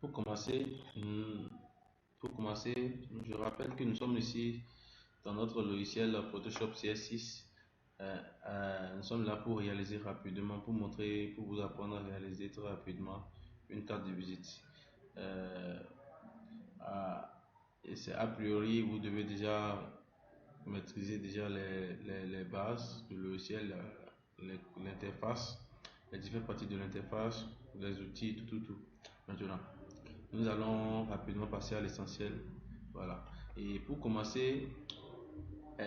Pour commencer, je rappelle que nous sommes ici dans notre logiciel Photoshop CS6. Nous sommes là pour réaliser rapidement, pour montrer, pour vous apprendre à réaliser très rapidement une carte de visite. Euh, à- et c'est a priori, vous devez déjà maîtriser déjà les bases du logiciel, l'interface, les différentes parties de l'interface, les outils, tout. Maintenant, nous allons rapidement passer à l'essentiel. Voilà. Et pour commencer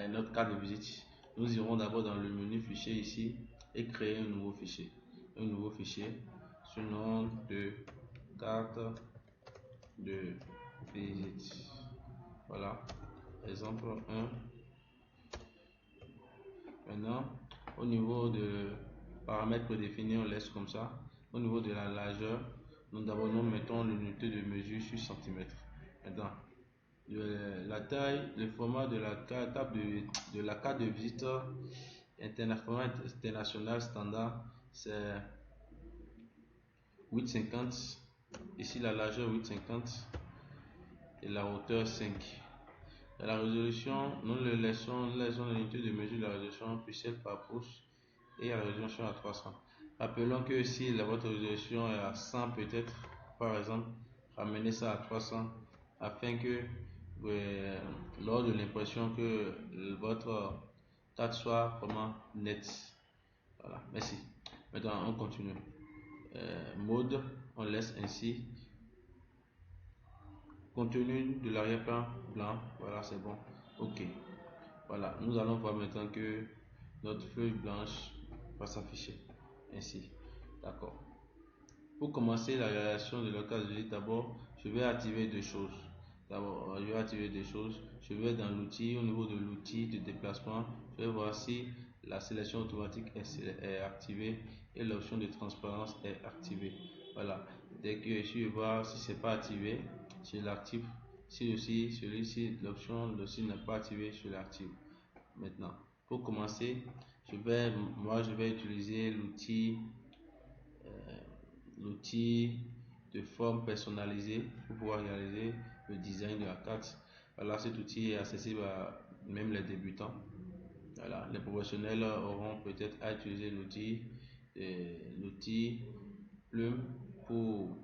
notre carte de visite, nous irons d'abord dans le menu fichier ici et créer un nouveau fichier. Un nouveau fichier sous le nom de carte de visite. Voilà. Exemple 1. Maintenant, au niveau de paramètres définis, on laisse comme ça. Au niveau de la largeur, nous mettons l'unité de mesure sur centimètre. Maintenant, la taille, le format de la carte de la carte de visite international standard, c'est 8,50. Ici, la largeur 8,50 et la hauteur 5. La résolution, nous laissons l'unité de mesure de la résolution pixel par pouce et la résolution à 300. Rappelons que si votre résolution est à 100 peut-être, par exemple, ramenez ça à 300 afin que lors de l'impression que votre carte soit vraiment nette. Voilà, merci. Maintenant, on continue. Mode, on laisse ainsi. Contenu de l'arrière-plan blanc, voilà, c'est bon. Ok. Voilà, nous allons voir maintenant que notre feuille blanche va s'afficher ainsi. D'accord. Pour commencer la réalisation de la carte de visite, d'abord, je vais activer deux choses. D'abord, je vais activer des choses. Je vais dans l'outil, au niveau de l'outil de déplacement, je vais voir si la sélection automatique est activée et l'option de transparence est activée. Voilà. Dès que je vais voir si c'est pas activé, je l'active. Si aussi celui-ci, l'option n'est pas activée, je l'active. Maintenant, pour commencer, je vais utiliser l'outil de forme personnalisée pour pouvoir réaliser le design de la carte. Voilà, cet outil est accessible à même les débutants. Voilà, les professionnels auront peut-être à utiliser l'outil plume pour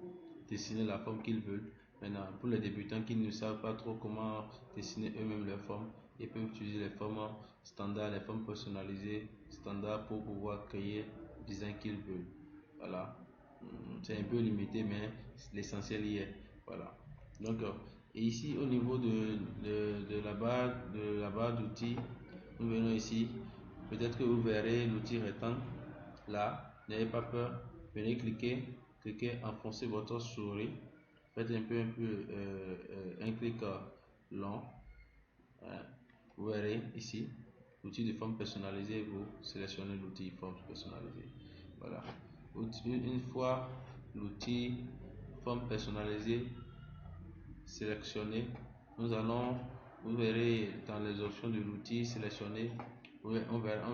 dessiner la forme qu'ils veulent. Maintenant, pour les débutants qui ne savent pas trop comment dessiner eux-mêmes leurs formes, ils peuvent utiliser les formes standards, les formes personnalisées standards pour pouvoir créer le design qu'ils veulent. Voilà. C'est un peu limité, mais l'essentiel y est. Voilà. Donc, et ici, au niveau de la barre d'outils, nous venons ici. Peut-être que vous verrez l'outil rectangle là. N'ayez pas peur. Venez cliquez, enfoncez votre souris. Faites un clic long. Vous verrez ici l'outil de forme personnalisée. Vous sélectionnez l'outil forme personnalisée. Voilà. Une fois l'outil forme personnalisée sélectionné, vous verrez dans les options de l'outil sélectionné, on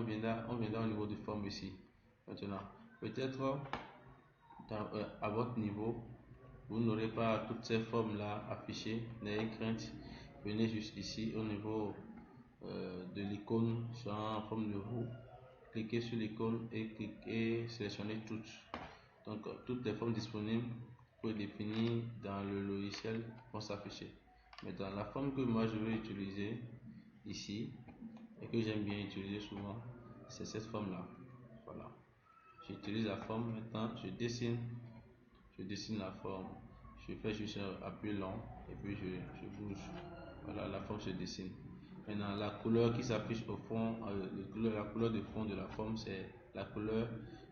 viendra au niveau de forme ici. Maintenant, peut-être à votre niveau, vous n'aurez pas toutes ces formes là affichées. N'ayez crainte, venez juste ici au niveau de l'icône en forme de roue. Cliquez sur l'icône et sélectionnez toutes. Donc, toutes les formes disponibles pour définir dans le logiciel vont s'afficher. Mais dans la forme que moi je vais utiliser ici et que j'aime bien utiliser souvent, c'est cette forme là. Voilà. J'utilise la forme. Maintenant, je dessine la forme. Je fais juste un appui long et puis je bouge. Voilà, la forme se dessine. Maintenant, la couleur qui s'affiche au fond, la couleur de fond de la forme, c'est la couleur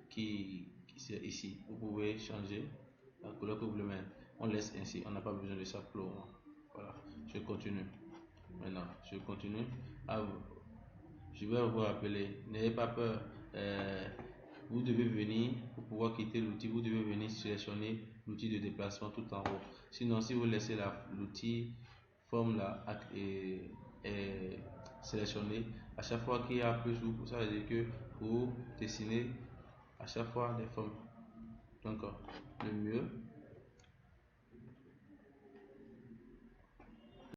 qui c'est ici. Vous pouvez changer la couleur que vous voulez mettre. On laisse ainsi, on n'a pas besoin de ça pour le moment. Voilà, je continue. Maintenant, je continue. Je vais vous rappeler, n'ayez pas peur. Vous devez venir, pour pouvoir quitter l'outil, vous devez venir sélectionner l'outil de déplacement tout en haut. Sinon, si vous laissez l'outil forme là est sélectionné, à chaque fois qu'il y a plus ou ça veut dire que vous dessinez à chaque fois des formes. Donc, le mieux,